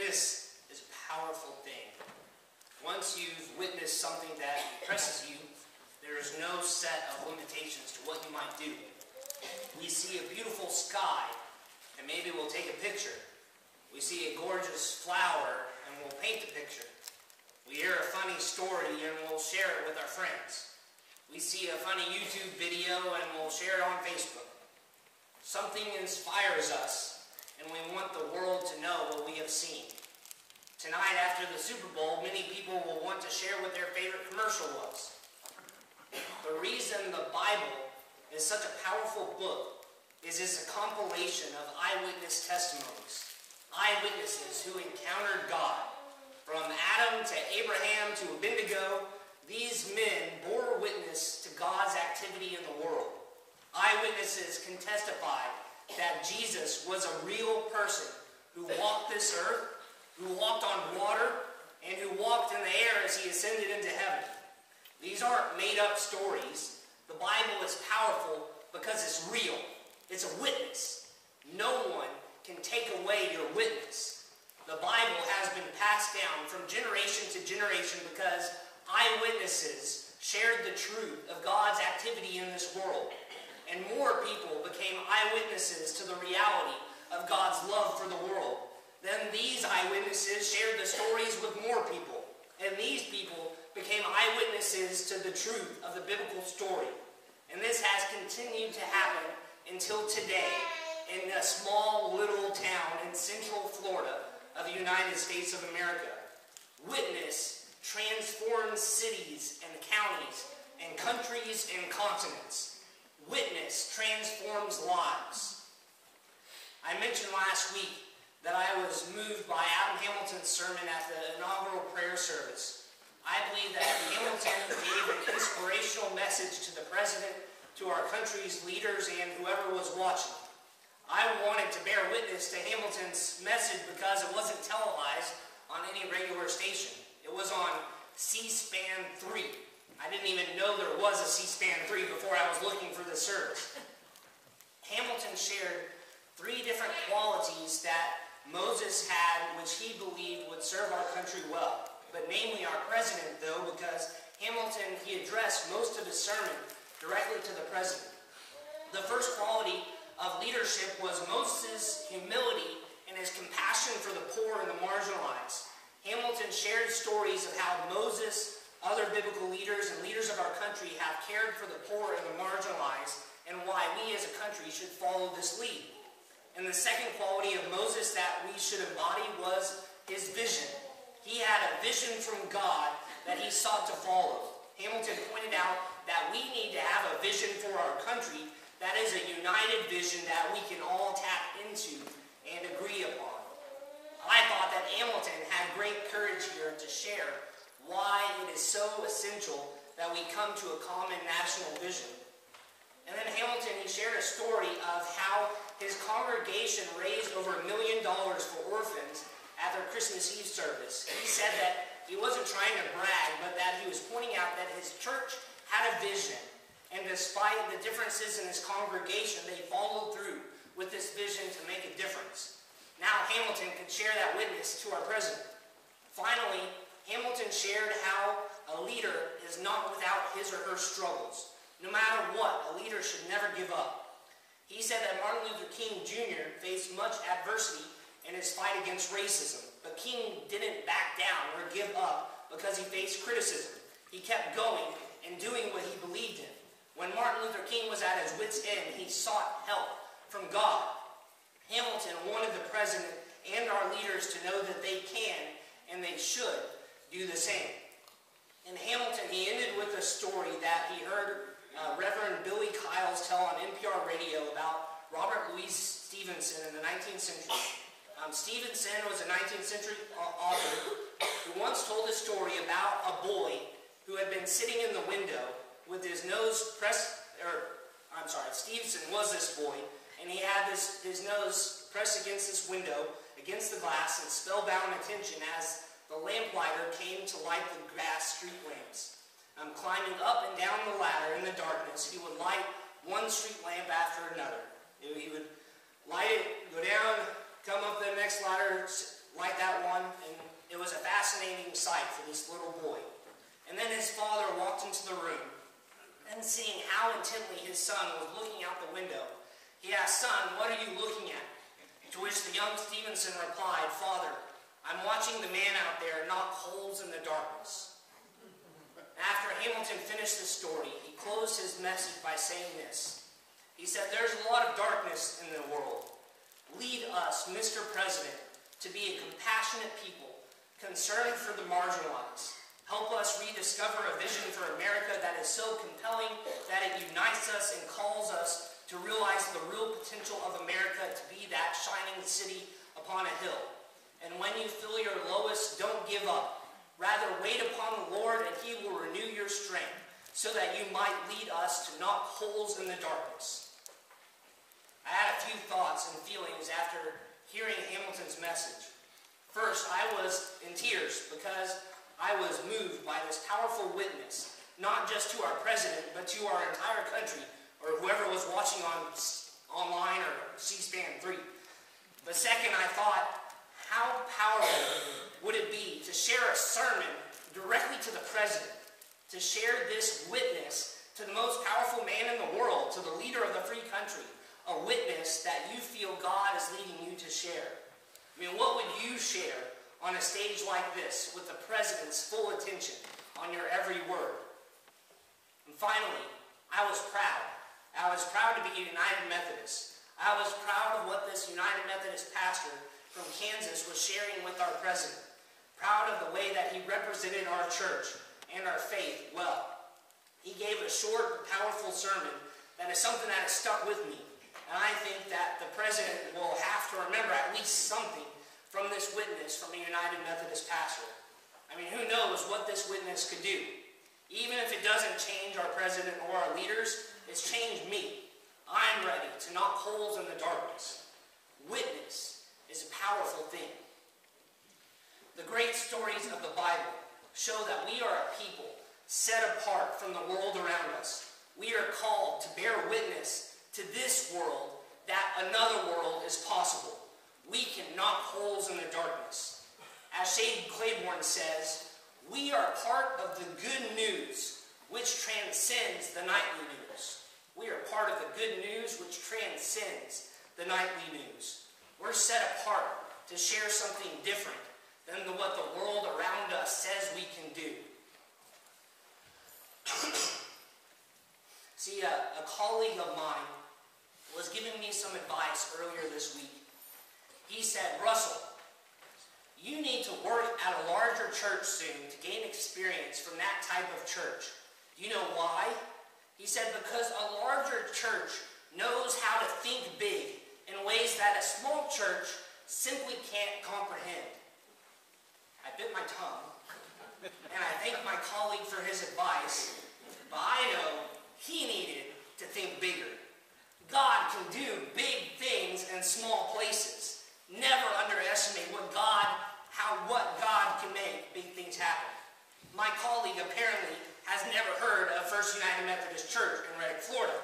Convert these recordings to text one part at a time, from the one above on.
Witness is a powerful thing. Once you've witnessed something that impresses you, there is no set of limitations to what you might do. We see a beautiful sky, and maybe we'll take a picture. We see a gorgeous flower, and we'll paint the picture. We hear a funny story, and we'll share it with our friends. We see a funny YouTube video, and we'll share it on Facebook. Something inspires us, and we want the world to know what we have seen. Tonight, after the Super Bowl, many people will want to share what their favorite commercial was. The reason the Bible is such a powerful book is it's a compilation of eyewitness testimonies. Eyewitnesses who encountered God. From Adam to Abraham to Abednego, these men bore witness to God's activity in the world. Eyewitnesses can testify that Jesus was a real person who walked this earth, who walked on water, and who walked in the air as he ascended into heaven. These aren't made-up stories. The Bible is powerful because it's real. It's a witness. No one can take away your witness. The Bible has been passed down from generation to generation because eyewitnesses shared the truth of God's activity in this world. And more people became eyewitnesses to the reality of God's love for the world. Then these eyewitnesses shared the stories with more people. And these people became eyewitnesses to the truth of the biblical story. And this has continued to happen until today in a small little town in central Florida of the United States of America. Witness transforms cities and counties and countries and continents. Witness transforms lives. I mentioned last week that I was moved by Adam Hamilton's sermon at the inaugural prayer service. I believe that Hamilton gave an inspirational message to the president, to our country's leaders, and whoever was watching. I wanted to bear witness to Hamilton's message because it wasn't televised on any regular station. It was on C-SPAN 3. I didn't even know there was a C-SPAN 3 before I was looking for the service. Hamilton shared 3 different qualities that Moses had, which he believed would serve our country well. But namely our president, though, because Hamilton, he addressed most of his sermon directly to the president. The first quality of leadership was Moses' humility and his compassion for the poor and the marginalized. Hamilton shared stories of how Moses, other biblical leaders, and leaders of our country have cared for the poor and the marginalized, and why we as a country should follow this lead. And the second quality of Moses that we should embody was his vision. He had a vision from God that he sought to follow. Hamilton pointed out that we need to have a vision for our country that is a united vision that we can all tap into and agree upon. I thought that Hamilton had great courage here to share why it is so essential that we come to a common national vision. And then Hamilton, he shared a story of how his congregation raised over $1 million for orphans at their Christmas Eve service. He said that he wasn't trying to brag, but that he was pointing out that his church had a vision. And despite the differences in his congregation, they followed through with this vision to make a difference. Now Hamilton could share that witness to our president. Finally, Hamilton shared how a leader is not without his or her struggles. No matter what, a leader should never give up. He said that Martin Luther King Jr. faced much adversity in his fight against racism, but King didn't back down or give up because he faced criticism. He kept going and doing what he believed in. When Martin Luther King was at his wit's end, he sought help from God. Hamilton wanted the president and our leaders to know that they can and they should do the same. In Hamilton, he ended with a story that he heard Reverend Billy Kyles tell on NPR radio about Robert Louis Stevenson in the 19th century. Stevenson was a 19th century author who once told a story about a boy who had been sitting in the window with his nose pressed, Stevenson was this boy, and he had his nose pressed against this window, against the glass, and spellbound attention as the lamplighter came to light the gas street lamps. Climbing up and down the ladder in the darkness, he would light one street lamp after another. He would light it, go down, come up the next like that one, and it was a fascinating sight for this little boy. And then his father walked into the room, and seeing how intently his son was looking out the window, he asked, "Son, what are you looking at?" To which the young Stevenson replied, "Father, I'm watching the man out there knock holes in the darkness." After Hamilton finished the story, he closed his message by saying this. He said, "There's a lot of darkness in the world. Lead us, Mr. President, to be a compassionate people, concerned for the marginalized. Help us rediscover a vision for America that is so compelling that it unites us and calls us to realize the real potential of America to be that shining city upon a hill. And when you feel your lowest, don't give up. Rather, wait upon the Lord, and he will renew your strength, so that you might lead us to knock holes in the darkness." I had a few thoughts and feelings after hearing Hamilton's message. First, I was in tears because I was moved by this powerful witness, not just to our president, but to our entire country, or whoever was watching online or C-SPAN 3. But second, I thought, how powerful would it be to share a sermon directly to the president, to share this witness to the most powerful man in the world, to the leader of the free country, a witness that you feel God is leading you to share? I mean, what would you share on a stage like this with the president's full attention on your every word? And finally, I was proud. I was proud to be a United Methodist. I was proud of what this United Methodist pastor from Kansas was sharing with our president. Proud of the way that he represented our church and our faith well. He gave a short but powerful sermon that is something that has stuck with me. And I think that the president will have to remember at least something from this witness from a United Methodist pastor. I mean, who knows what this witness could do? Even if it doesn't change our president or our leaders, it's changed me. I'm ready to knock holes in the darkness. Witness is a powerful thing. The great stories of the Bible show that we are a people set apart from the world around us. We are called to bear witness to this world that another world is possible. We can knock holes in the darkness. As Shade Claiborne says, we are part of the good news which transcends the nightly news. We are part of the good news which transcends the nightly news. We're set apart to share something different than what the world around us says we can do. See, a colleague of mine was giving me some advice earlier this week. He said, "Russell, you need to work at a larger church soon to gain experience from that type of church. Do you know why?" He said, "Because a larger church knows how to think big in ways that a small church simply can't comprehend." I bit my tongue, and I thank my colleague for his advice, but I know he needed to think bigger. God can do big things in small places. Never underestimate what God can make big things happen. My colleague apparently has never heard of First United Methodist Church in Reddick, Florida.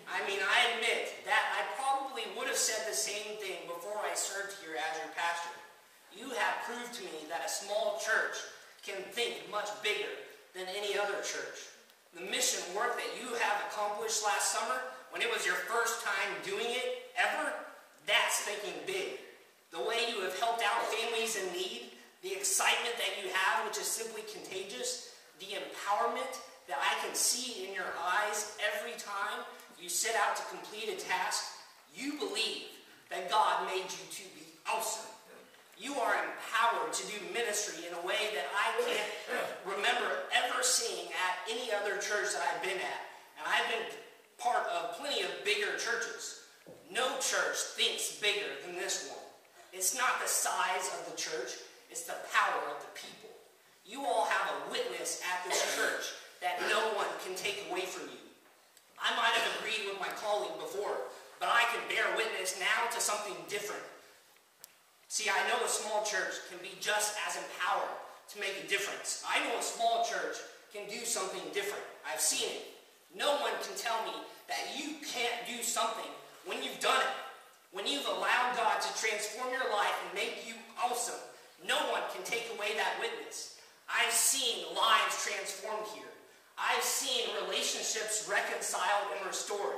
I mean, I admit that I probably would have said the same thing before I served here as your pastor. You have proved to me that a small church can think much bigger than any other church. The mission work that you have accomplished last summer, when it was your first time doing it ever, that's thinking big. The way you have helped out families in need, the excitement that you have, which is simply contagious, the empowerment that I can see in your eyes every time you set out to complete a task, you believe that God made you to be awesome. You are empowered to do ministry in a way that I can't remember ever seeing at any other church that I've been at. And I've been part of plenty of bigger churches. No church thinks bigger than this one. It's not the size of the church, it's the power of the people. You all have a witness at this church that no one can take away from you. I might have agreed with my colleague before, but I can bear witness now to something different. See, I know a small church can be just as empowered to make a difference. I know a small church can do something different. I've seen it. No one can tell me that you can't do something when you've done it. When you've allowed God to transform your life and make you awesome, no one can take away that witness. I've seen lives transformed here. I've seen relationships reconciled and restored.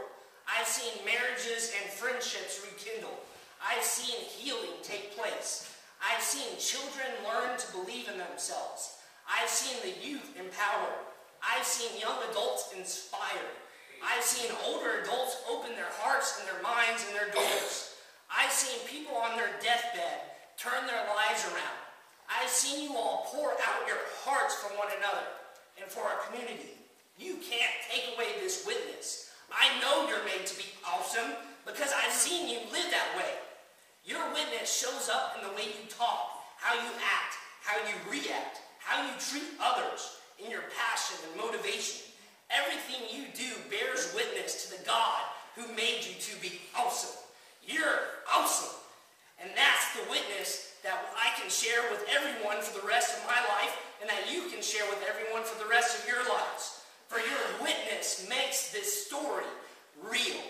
I've seen marriages and friendships rekindled. I've seen healing take place. I've seen children learn to believe in themselves. I've seen the youth empowered. I've seen young adults inspired. I've seen older adults open their hearts and their minds and their doors. I've seen people on their deathbed turn their lives around. I've seen you all pour out your hearts for one another and for our community. You can't take away this witness. I know you're made to be awesome because I've seen you live that way. Your witness shows up in the way you talk, how you act, how you react, how you treat others, in your passion and motivation. Everything you do bears witness to the God who made you to be awesome. You're awesome. And that's the witness that I can share with everyone for the rest of my life and that you can share with everyone for the rest of your lives. For your witness makes this story real.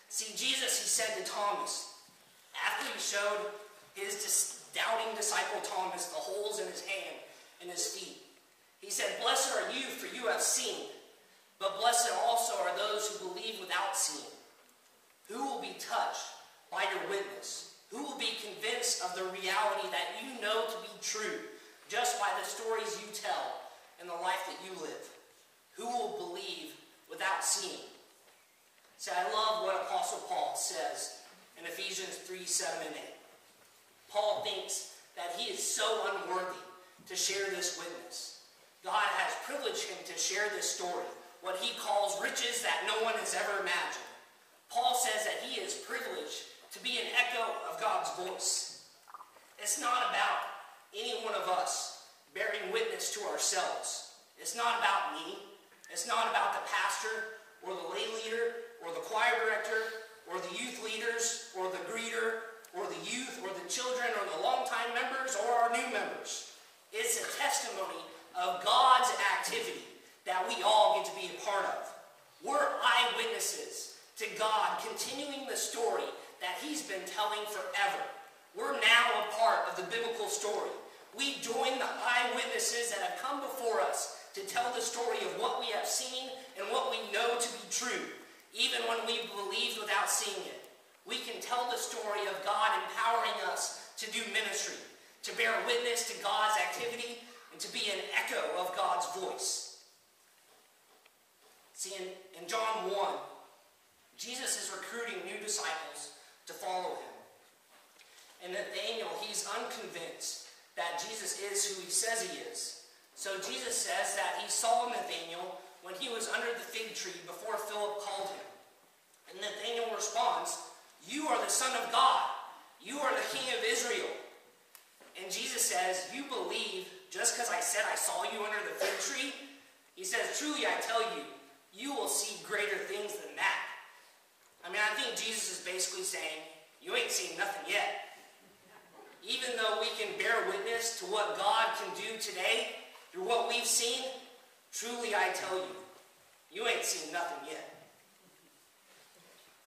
See, Jesus, he said to Thomas, after he showed his doubting disciple Thomas the holes in his hand and his feet, he said, "Blessed are you, for you have seen, but blessed also are those who believe without seeing. Who will be touched by your witness? Who will be convinced of the reality that you know to be true just by the stories you tell and the life that you live? Who will believe without seeing?" See, I love what Apostle Paul says in Ephesians 3:7-8. Paul thinks that he is so unworthy to share this witness. God has privileged him to share this story, what he calls riches that no one has ever imagined. Paul says that he is privileged to be an echo of God's voice. It's not about any one of us bearing witness to ourselves. It's not about me. It's not about the pastor or the lay leader or the choir director or the youth leaders or the greeter or the youth or the children or the longtime members or our new members. It's a testimony of God's activity that we all get to be a part of. We're eyewitnesses to God continuing the story that he's been telling forever. We're now a part of the biblical story. We join the eyewitnesses that have come before us to tell the story of what we have seen and what we know to be true, even when we believed without seeing it. We can tell the story of God empowering us to do ministry, to bear witness to God's activity, and to be an echo of God's voice. See, in John 1, Jesus is recruiting new disciples to follow him. And Nathanael, he's unconvinced that Jesus is who he says he is. So Jesus says that he saw Nathanael when he was under the fig tree before Philip called him. And Nathanael responds, "You are the Son of God. You are the King of Israel." And Jesus says, "You believe just because I said I saw you under the fig tree?" He says, "Truly I tell you, you will see greater things than that." I mean, I think Jesus is basically saying, you ain't seen nothing yet. Even though we can bear witness to what God can do today through what we've seen, truly I tell you, you ain't seen nothing yet.